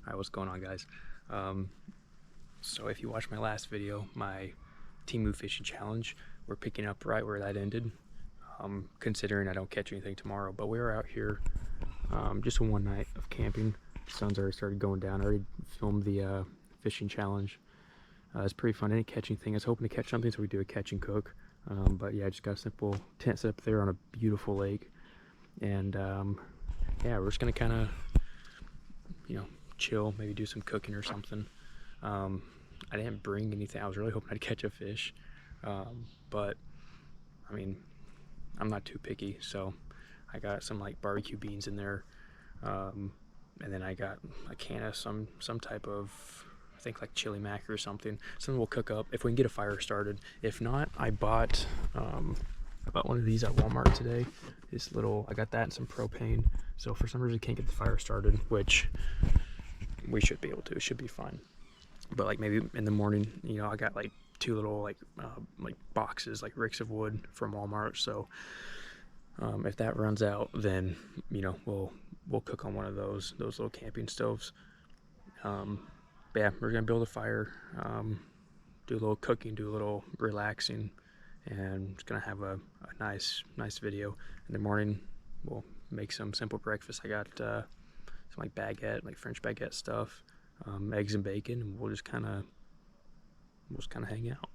Alright, what's going on, guys? So if you watched my last video, my Temu fishing challenge, we're picking up right where that ended, considering I don't catch anything tomorrow. But we were out here just one night of camping. The sun's already started going down. I already filmed the fishing challenge. It's pretty fun. I didn't catch anything. I was hoping to catch something, so we do a catch and cook. But yeah, I just got a simple tent set up there on a beautiful lake. And yeah, we're just gonna kind of, chill, maybe do some cooking or something. I didn't bring anything. I was really hoping I'd catch a fish, but I mean, I'm not too picky, so I got some like barbecue beans in there, and then I got a can of some type of, I think like chili mac or something we'll cook up if we can get a fire started. If not, I bought one of these at Walmart today. This little, I got that and some propane, so for some reason I can't get the fire started, which we should be able to. It should be fine. But like maybe in the morning, I got like two little like boxes, like ricks of wood from Walmart. So if that runs out, then we'll cook on one of those little camping stoves. But yeah, we're gonna build a fire, do a little cooking, do a little relaxing, and just gonna have a nice video. In the morning, we'll make some simple breakfast. I got some like baguette, like French baguette stuff, eggs and bacon, and we'll just kind of hang out.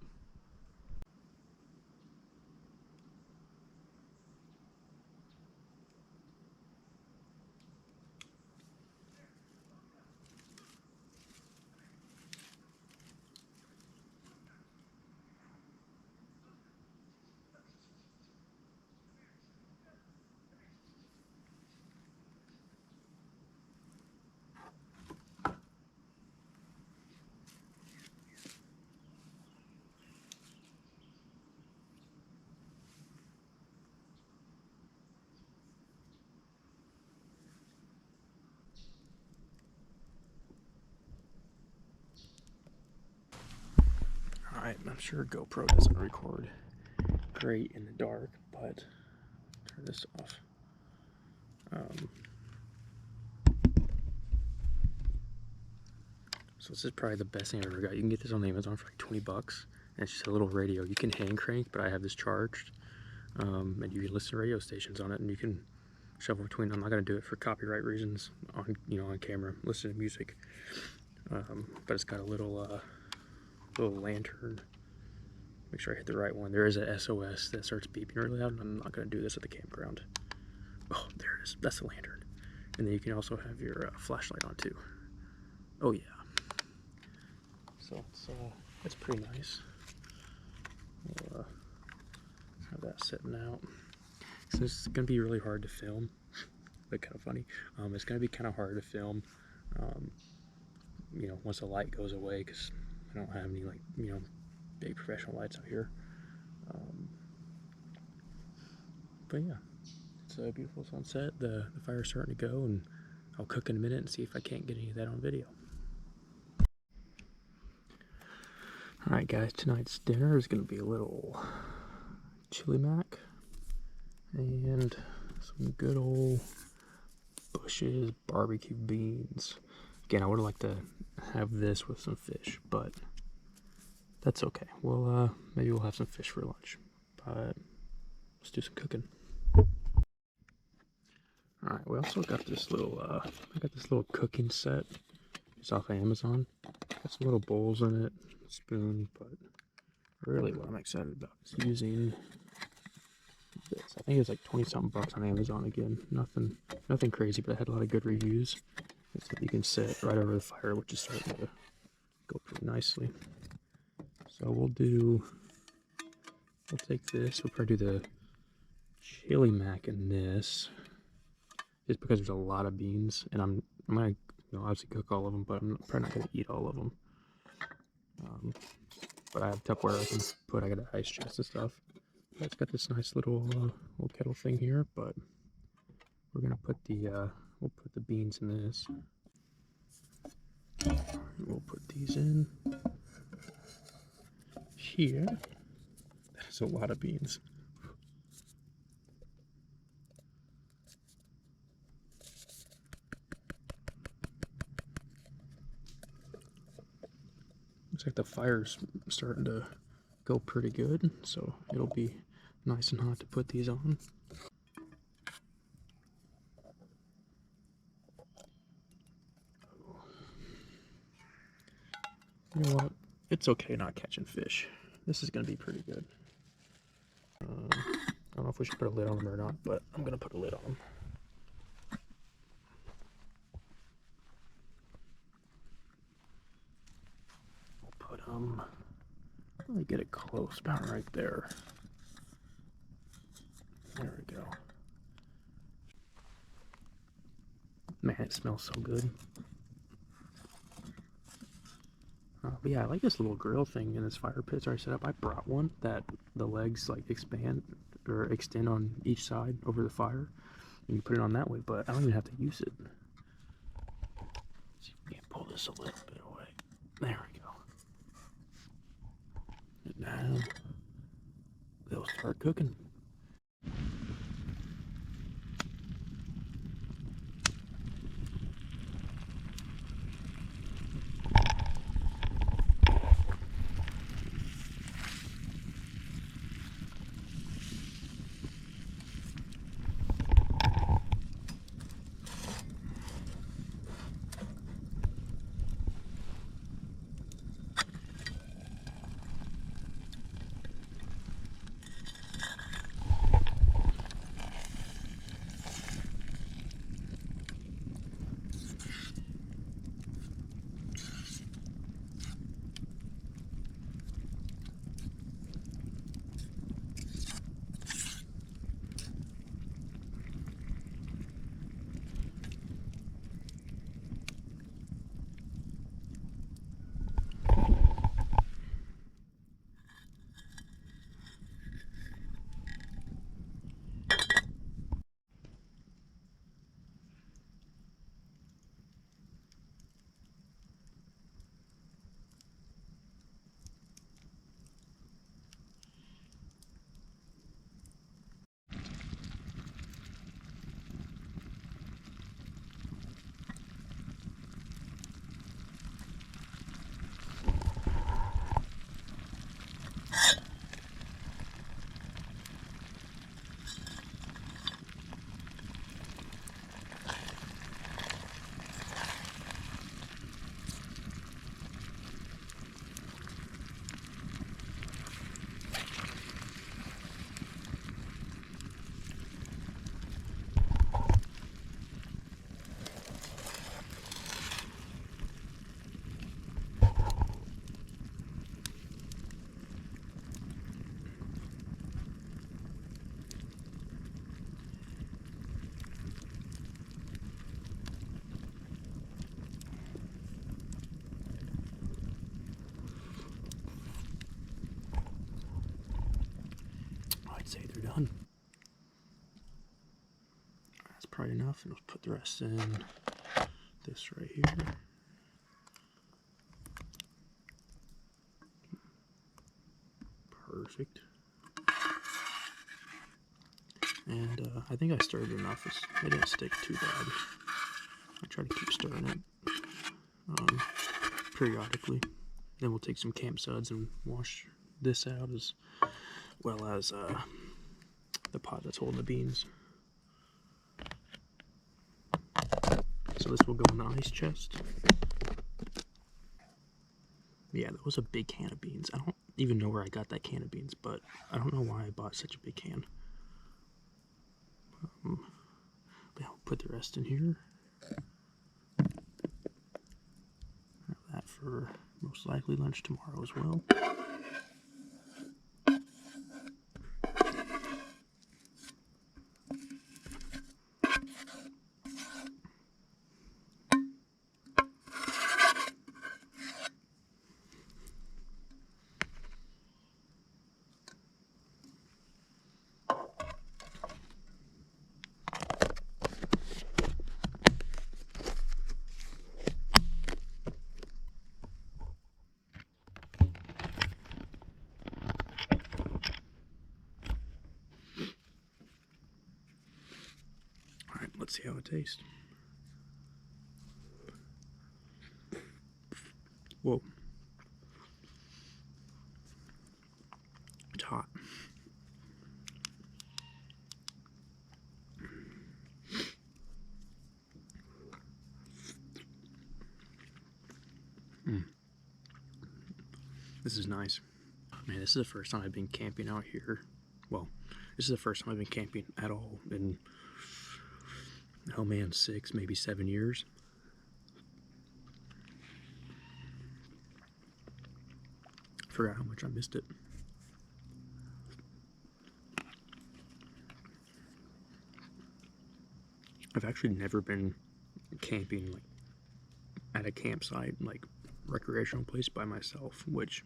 Alright, I'm sure GoPro doesn't record great in the dark, but turn this off. So this is probably the best thing I ever got. You can get this on Amazon for like 20 bucks. And it's just a little radio. You can hand crank, but I have this charged. And you can listen to radio stations on it, and you can shuffle between. I'm not gonna do it for copyright reasons on on camera. Listen to music. But it's got a little lantern. Make sure I hit the right one. There is a SOS that starts beeping really loud, and I'm not gonna do this at the campground. Oh, there it is. That's the lantern. And then you can also have your flashlight on too. Oh yeah. So it's pretty nice. We'll have that sitting out. So it's gonna be really hard to film. But kind of funny. It's gonna be kind of hard to film. Once the light goes away, because I don't have any like big professional lights out here. But yeah, it's a beautiful sunset. The fire's starting to go, and I'll cook in a minute and see if I can't get any of that on video. Alright guys, tonight's dinner is going to be a little chili mac and some good old Bush's barbecue beans. Again, I would like to have this with some fish, but that's okay. Maybe we'll have some fish for lunch, but let's do some cooking. Alright, we also got this little, I got this little cooking set. It's off of Amazon. Got some little bowls in it, spoon, but really what I'm excited about is using this. I think it's like 20-something bucks on Amazon again. Nothing crazy, but I had a lot of good reviews. It's that you can sit right over the fire, which is starting to go pretty nicely. So we'll take this. We'll probably do the chili mac in this, just because there's a lot of beans, and I'm gonna obviously cook all of them, but I'm probably not gonna eat all of them. But I have Tupperware I can put. I got an ice chest and stuff. But it's got this nice little kettle thing here, but we're gonna put we'll put the beans in this. We'll put these in here. That's a lot of beans. Looks like the fire's starting to go pretty good, so it'll be nice and hot to put these on. You know what? It's okay not catching fish. This is going to be pretty good. I don't know if we should put a lid on them or not, but I'm going to put a lid on them. We'll put let me get it close, about right there. There we go. Man, it smells so good. But yeah, I like this little grill thing in this fire pit I set up. I brought one that the legs like expand or extend on each side over the fire. And you put it on that way, but I don't even have to use it. Let's see if we can pull this a little bit away. There we go. And now they'll start cooking. I'd say they're done. That's probably enough, and let's put the rest in this right here. Perfect. And I think I stirred enough. It didn't stick too bad. I try to keep stirring it periodically. Then we'll take some camp suds and wash this out as well as the pot that's holding the beans. So this will go in the ice chest. Yeah, that was a big can of beans. I don't even know where I got that can of beans, but I don't know why I bought such a big can. But yeah, I'll put the rest in here. Have that for most likely lunch tomorrow as well. Alright, let's see how it tastes. Whoa. This is nice. Man, this is the first time I've been camping out here. Well, this is the first time I've been camping at all in, oh man, 6, maybe 7 years. Forgot how much I missed it. I've actually never been camping like at a campsite, like recreational place by myself, which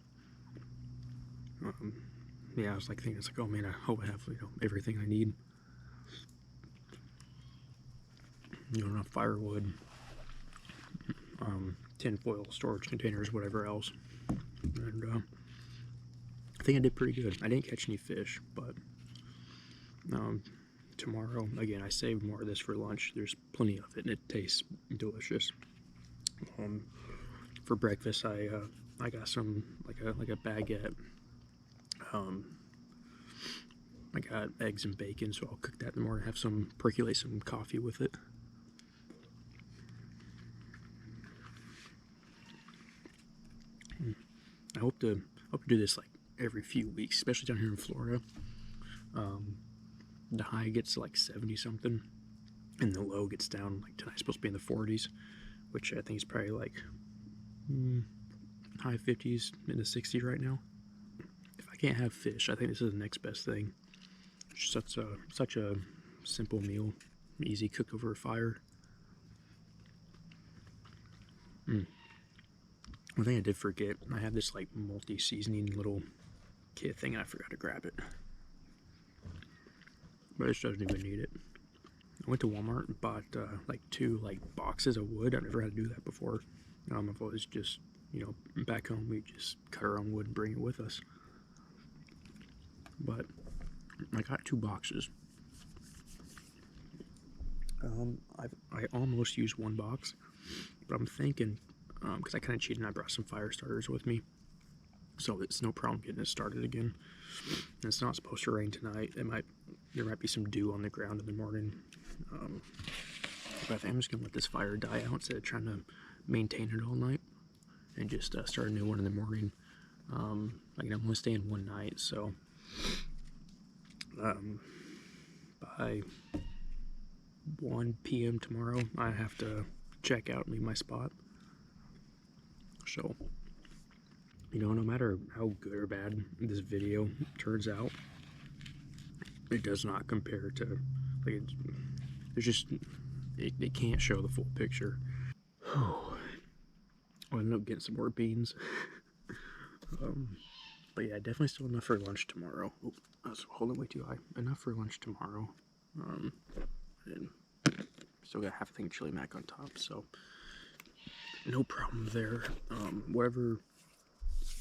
yeah, I was like thinking, it's like, oh man, I hope I have, you know, everything I need. You know, enough firewood, tinfoil, storage containers, whatever else. And I think I did pretty good. I didn't catch any fish, but tomorrow, again, I saved more of this for lunch. There's plenty of it, and it tastes delicious. For breakfast, I got some like a baguette. I got eggs and bacon, so I'll cook that in the morning. Have some, percolate some coffee with it. I hope to do this like every few weeks, especially down here in Florida. The high gets to like 70 something, and the low gets down like tonight's supposed to be in the 40s, which I think is probably like high 50s, in the 60s right now. If I can't have fish, I think this is the next best thing. It's such a simple meal, easy cook over a fire. One thing I did forget, I have this like multi-seasoning little kit thing, and I forgot to grab it. But this doesn't even need it. I went to Walmart and bought like 2 like boxes of wood. I've never had to do that before. I've always just, you know, back home we just cut our own wood and bring it with us. But I got 2 boxes. I almost used 1 box, but I'm thinking, because I kind of cheated and I brought some fire starters with me, so it's no problem getting it started again. And it's not supposed to rain tonight. There might be some dew on the ground in the morning. But I think I'm just gonna let this fire die out instead of trying to maintain it all night, and just start a new one in the morning. Like, I'm only staying 1 night, so by 1 p.m. tomorrow, I have to check out and leave my spot. So, you know, no matter how good or bad this video turns out, it does not compare to, like, it can't show the full picture. I'll end up getting some more beans. But yeah, definitely still enough for lunch tomorrow. Oh, I was holding way too high. Enough for lunch tomorrow. And still got half a thing of chili mac on top, so no problem there. Whatever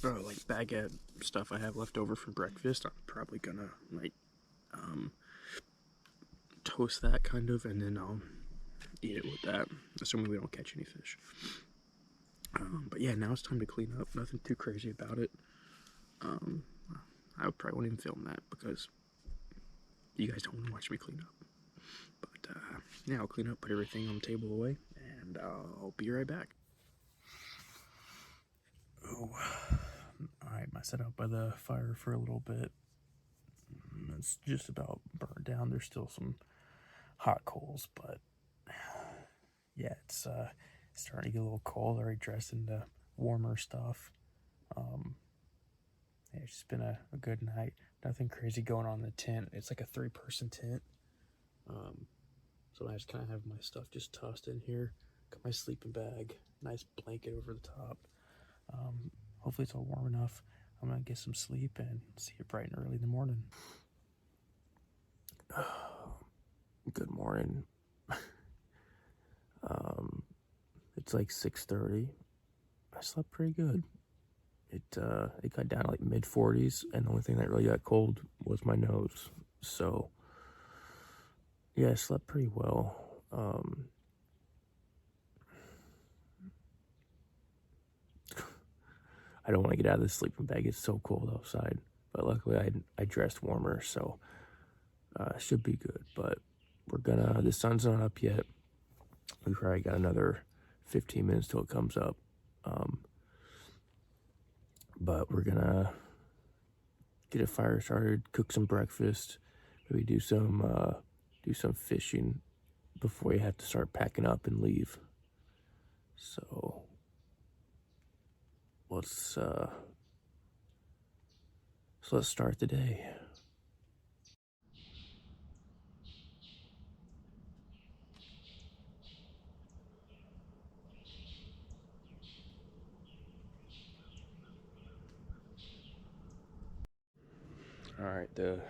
like baguette stuff I have left over from breakfast, I'm probably gonna like toast that kind of, and then I'll eat it with that, assuming we don't catch any fish. But yeah, now it's time to clean up. Nothing too crazy about it. I probably won't even film that because you guys don't want to watch me clean up. But yeah, I'll clean up, put everything on the table away, and I'll be right back. Oh, alright, I sat out by the fire for a little bit. It's just about burned down. There's still some hot coals, but yeah, it's starting to get a little cold. I already dressed into warmer stuff. Yeah, it's just been a good night. Nothing crazy going on in the tent. It's like a 3-person tent. So I just kind of have my stuff just tossed in here. Got my sleeping bag, nice blanket over the top. Hopefully it's all warm enough. I'm gonna get some sleep and see it bright and early in the morning. Good morning. It's like 6:30. I slept pretty good. It got down to like mid-40s, and the only thing that really got cold was my nose. So yeah, I slept pretty well. I don't want to get out of the sleeping bag. It's so cold outside, but luckily I dressed warmer, so should be good. But the sun's not up yet. We probably got another 15 minutes till it comes up. But we're gonna get a fire started, cook some breakfast, maybe do some fishing before we have to start packing up and leave. So let's start the day. Alright, the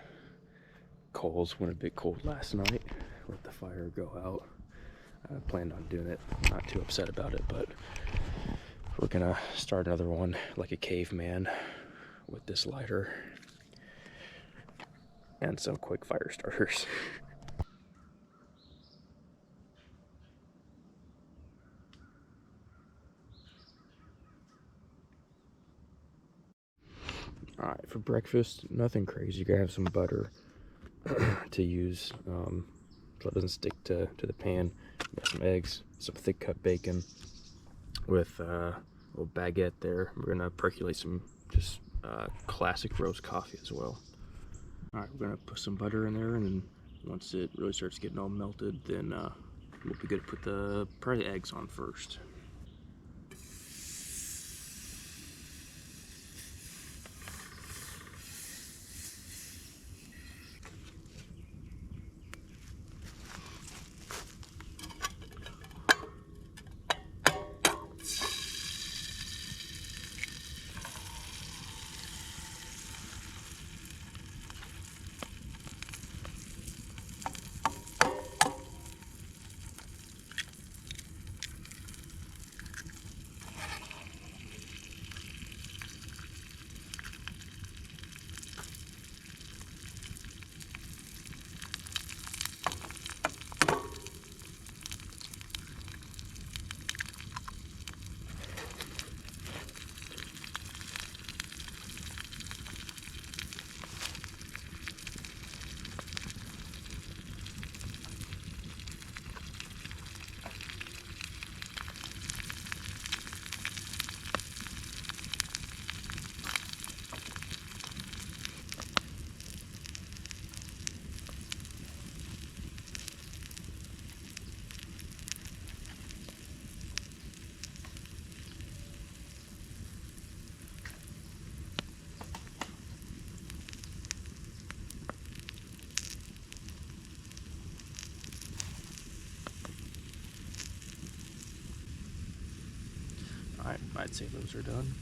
coals went a bit cold last night. Let the fire go out. I planned on doing it. Not too upset about it, but we're gonna start another one like a caveman with this lighter and some quick fire starters. Alright, for breakfast, nothing crazy. You're gonna have some butter to use so it doesn't stick to the pan. Got some eggs, some thick cut bacon with a little baguette there. We're gonna percolate some just classic roast coffee as well. Alright, we're gonna put some butter in there, and then once it really starts getting all melted, then we'll be good to put probably the eggs on first. Alright, I'd say those are done.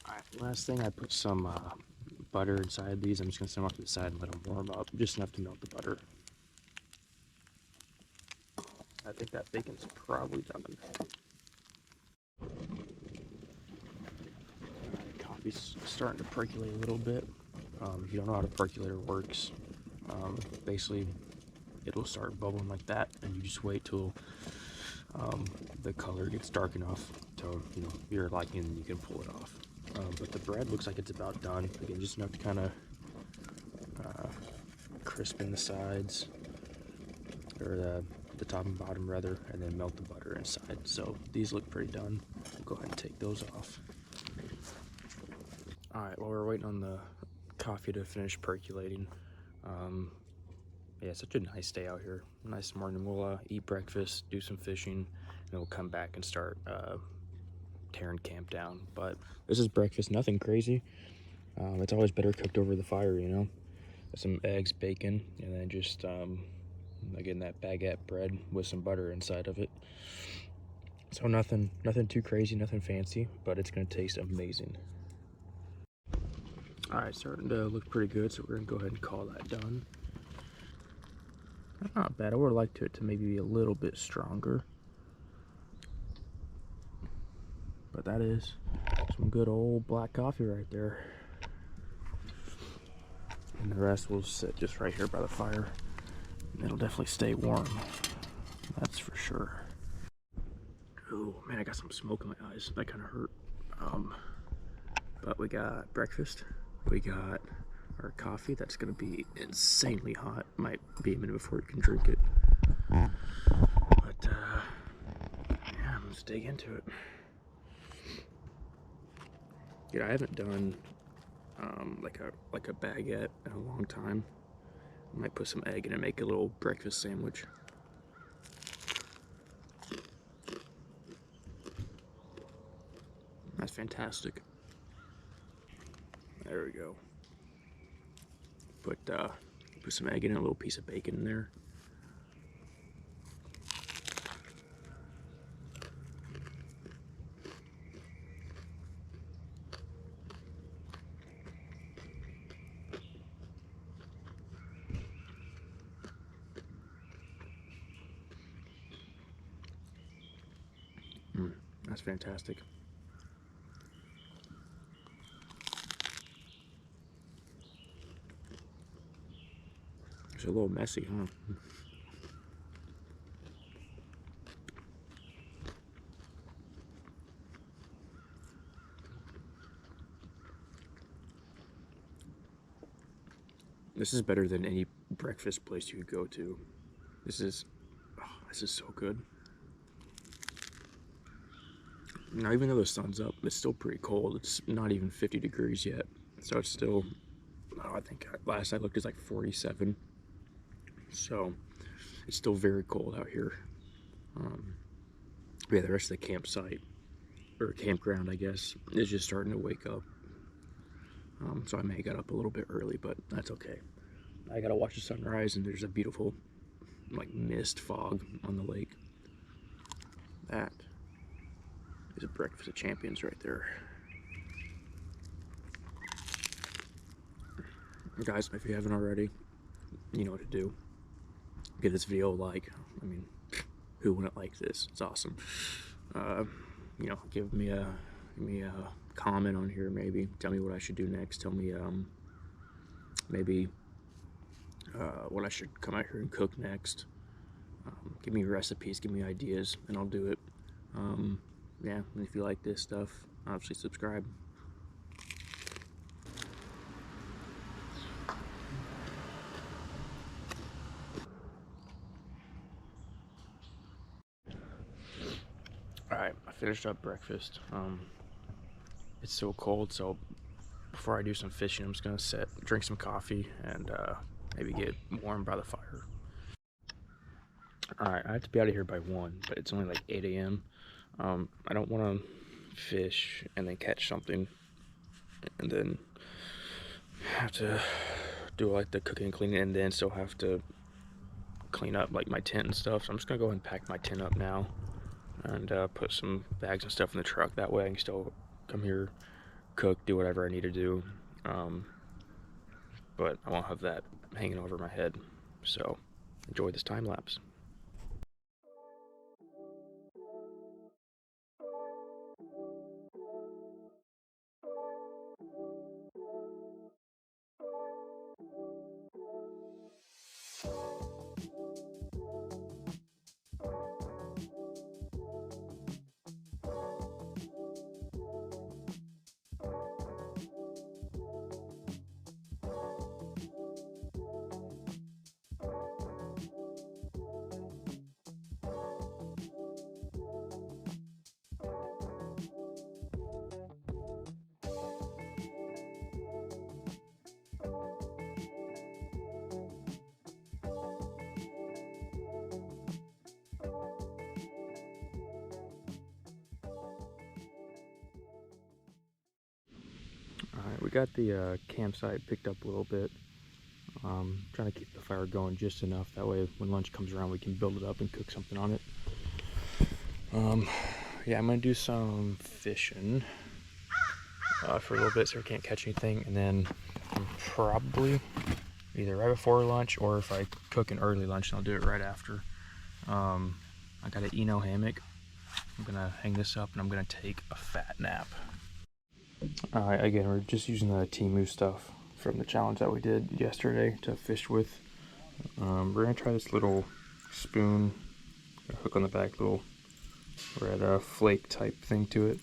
Alright, last thing, I put some butter inside these. I'm just going to set them off to the side and let them warm up, just enough to melt the butter. I think that bacon's probably done. Coffee's starting to percolate a little bit. If you don't know how a percolator works, basically it'll start bubbling like that, and you just wait till the color gets dark enough to your liking, and you can pull it off. But the bread looks like it's about done. Again, just enough to kind of crispen the sides, or the top and bottom rather, and then melt the butter inside. So these look pretty done. We'll go ahead and take those off. Alright, while we're waiting on the coffee to finish percolating, yeah, it's such a nice day out here. Nice morning. We'll eat breakfast, do some fishing, and then we'll come back and start tearing camp down. But this is breakfast, nothing crazy. It's always better cooked over the fire, you know? Some eggs, bacon, and then just, again, that baguette bread with some butter inside of it. So nothing too crazy, nothing fancy, but it's gonna taste amazing. Alright, starting to look pretty good, so we're gonna go ahead and call that done. That's not bad. I would have liked it to maybe be a little bit stronger. But that is some good old black coffee right there. And the rest will sit just right here by the fire. And it'll definitely stay warm. That's for sure. Oh man, I got some smoke in my eyes. That kind of hurt. But we got breakfast. We got our coffee. That's gonna be insanely hot. Might be a minute before you can drink it. But yeah, let's dig into it. Yeah, I haven't done like a baguette in a long time. I might put some egg in and make a little breakfast sandwich. That's fantastic. There we go. Put some egg in it, a little piece of bacon in there. That's fantastic. It's a little messy, huh? This is better than any breakfast place you could go to. This is so good. Now, even though the sun's up, it's still pretty cold. It's not even 50 degrees yet. So it's still, I think last I looked it's like 47. So it's still very cold out here. Yeah, the rest of the campsite, or campground, I guess, is just starting to wake up. So I may have got up a little bit early, but that's okay. I gotta watch the sunrise, and there's a beautiful, like, mist fog on the lake. That is a breakfast of champions right there. Guys, if you haven't already, you know what to do. Give this video a like. I mean, who wouldn't like this? It's awesome. You know, give me a comment on here, maybe. Tell me what I should do next. Tell me maybe what I should come out here and cook next. Give me recipes, give me ideas, and I'll do it. Yeah, and if you like this stuff, obviously subscribe. Alright, I finished up breakfast. It's so cold, so before I do some fishing, I'm just gonna drink some coffee, and maybe get warm by the fire. Alright, I have to be out of here by 1, but it's only like 8 a.m. I don't want to fish and then catch something and then have to do like the cooking and cleaning, and then still have to clean up like my tent and stuff. So I'm just gonna go ahead and pack my tent up now and put some bags and stuff in the truck. That way I can still come here, cook, do whatever I need to do, but I won't have that hanging over my head. So enjoy this time lapse. Alright, we got the campsite picked up a little bit. Trying to keep the fire going just enough. That way when lunch comes around we can build it up and cook something on it. Yeah, I'm going to do some fishing for a little bit so we can't catch anything. And then probably either right before lunch, or if I cook an early lunch, I'll do it right after. I got an Eno hammock. I'm going to hang this up and I'm going to take a fat nap. Alright, again, we're just using the Temu stuff from the challenge that we did yesterday to fish with. We're going to try this little spoon, hook on the back, little red flake type thing to it.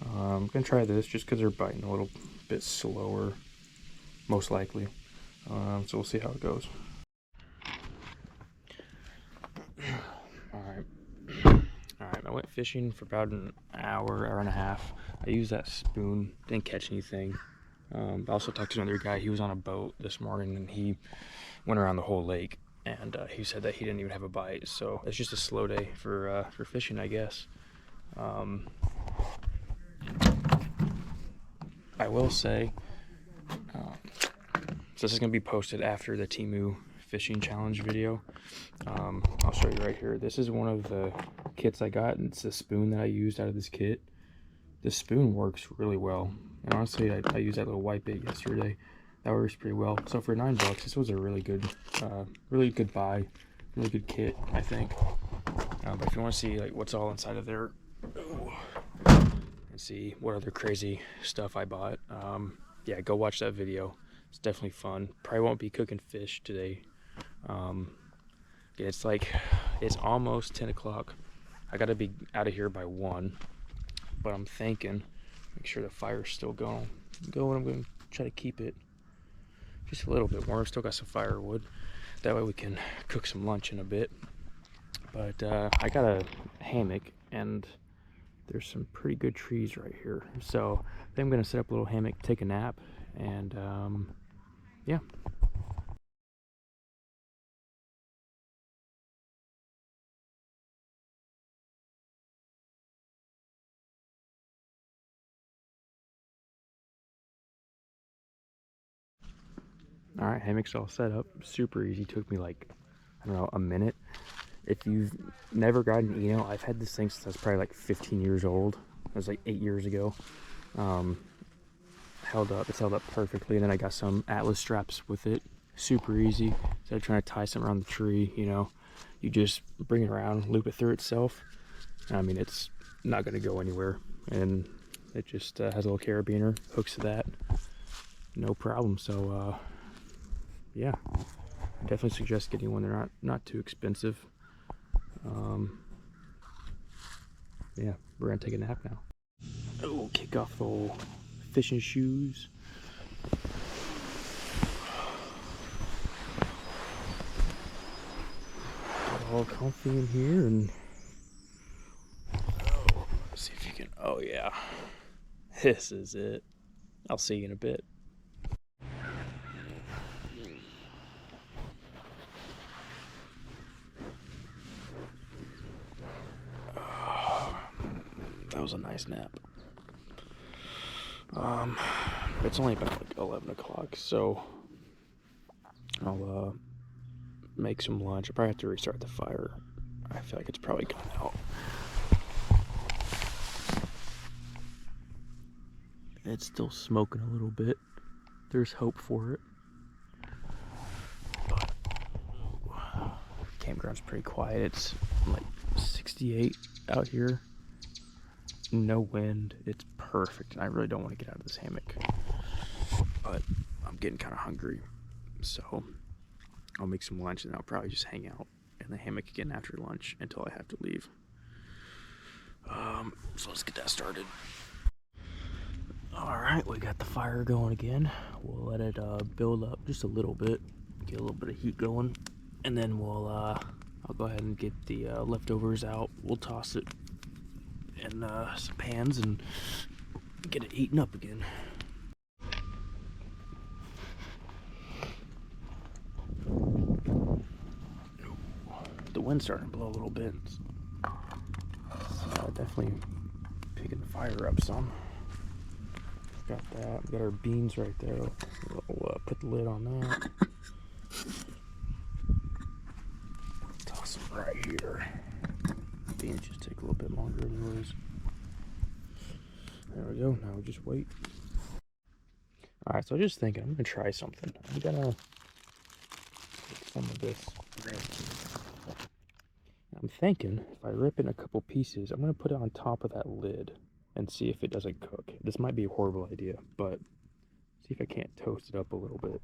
I'm going to try this just because they're biting a little bit slower, most likely. So we'll see how it goes. Alright, I went fishing for about an hour and a half. I used that spoon, didn't catch anything. I also talked to another guy. He was on a boat this morning and he went around the whole lake, and he said that he didn't even have a bite. So it's just a slow day for fishing, I guess. I will say, so this is going to be posted after the Temu fishing challenge video. I'll show you right here. This is one of the kits I got, and it's the spoon that I used out of this kit. The spoon works really well, and honestly I used that little white bait yesterday. That works pretty well. So for $9, this was a really good buy, really good kit, I think. But if you want to see like what's all inside of there, and see what other crazy stuff I bought, yeah, go watch that video. It's definitely fun. Probably won't be cooking fish today. It's almost 10 o'clock. I gotta be out of here by 1, but I'm thinking, make sure the fire's still going. I'm gonna try to keep it just a little bit warm. Still got some firewood. That way we can cook some lunch in a bit. But I got a hammock, and there's some pretty good trees right here. So I think I'm gonna set up a little hammock, take a nap, and yeah. Alright, hammock's all set up. Super easy. Took me like, I don't know, a minute. If you've never gotten Eno, I've had this thing since I was probably like 15 years old. It was like 8 years ago. It's held up perfectly. And then I got some Atlas straps with it. Super easy. Instead of trying to tie something around the tree, you just bring it around, loop it through itself. I mean, it's not going to go anywhere. And it just has a little carabiner, hooks to that. No problem. So, yeah, I definitely suggest getting one. They're not too expensive. Yeah, we're gonna take a nap now. Oh, kick off the old fishing shoes. Get all comfy in here, and let's see if you can. Oh yeah, this is it. I'll see you in a bit. That was a nice nap. It's only about like 11 o'clock, so I'll make some lunch. I probably have to restart the fire. I feel like it's probably gone out. It's still smoking a little bit. There's hope for it. But campground's pretty quiet. It's like 68 out here. No wind. It's perfect, and I really don't want to get out of this hammock, but I'm getting kind of hungry, so I'll make some lunch and I'll probably just hang out in the hammock again after lunch until I have to leave. So let's get that started. All right, we got the fire going again. We'll let it build up just a little bit, get a little bit of heat going, and then I'll go ahead and get the leftovers out. We'll toss it in some pans and get it heating up again. The wind's starting to blow a little bit. It's definitely picking the fire up some. got that. We got our beans right there. We'll put the lid on that. Toss them right here. Beans just take a little bit longer anyways. There we go. Now we just wait. Alright, so I was just thinking, I'm going to try something. I'm going to take some of this bread. I'm thinking, if I rip it in a couple pieces, I'm going to put it on top of that lid and see if it doesn't cook. This might be a horrible idea, but see if I can't toast it up a little bit.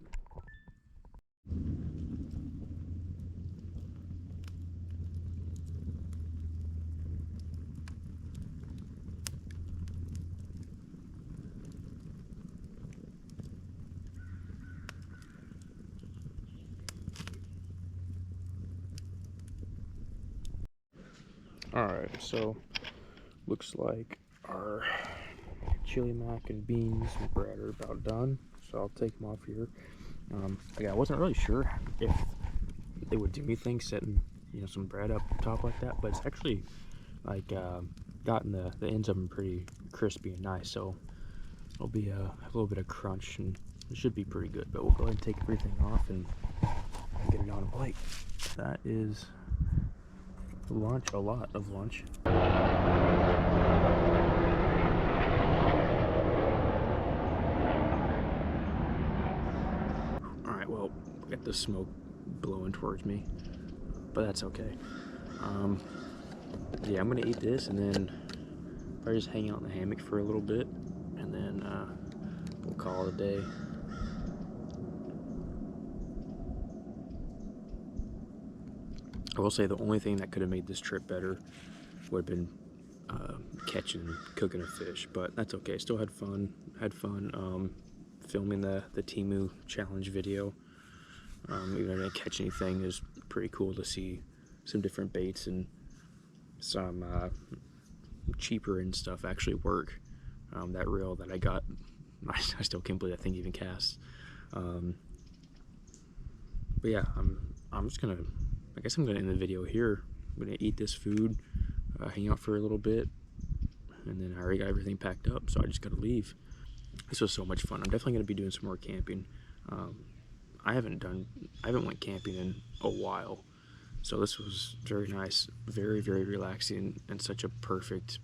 Alright, so looks like our chili mac and beans and bread are about done, so I'll take them off here. Again, I wasn't really sure if they would do anything setting, you know, some bread up top like that, but it's actually like gotten the ends of them pretty crispy and nice, so it'll be a little bit of crunch and it should be pretty good. But we'll go ahead and take everything off and get it on a plate. That is lunch, a lot of lunch. Alright, well, we got the smoke blowing towards me, but that's okay. Yeah, I'm gonna eat this and then probably just hang out in the hammock for a little bit, and then we'll call it a day. I will say the only thing that could have made this trip better would have been catching and cooking a fish, but that's okay. Still had fun. Filming the Temu challenge video. Even though I didn't catch anything, it was pretty cool to see some different baits and some cheaper and stuff actually work. That reel that I got, I still can't believe that thing even casts. But yeah, I'm just gonna, I guess I'm gonna end the video here. I'm gonna eat this food, hang out for a little bit, and then I already got everything packed up, so I just gotta leave. This was so much fun. I'm definitely gonna be doing some more camping. I haven't went camping in a while, so this was very nice, very, very relaxing, and such a perfect,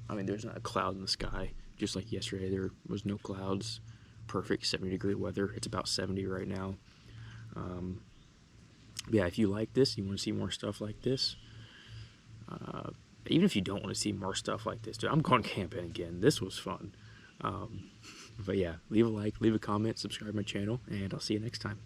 I mean, there's not a cloud in the sky, just like yesterday. There was no clouds, perfect 70-degree weather. It's about 70 right now. Yeah, if you like this, you want to see more stuff like this, even if you don't want to see more stuff like this, dude, I'm going camping again. This was fun. But yeah, leave a like, leave a comment, subscribe to my channel, and I'll see you next time.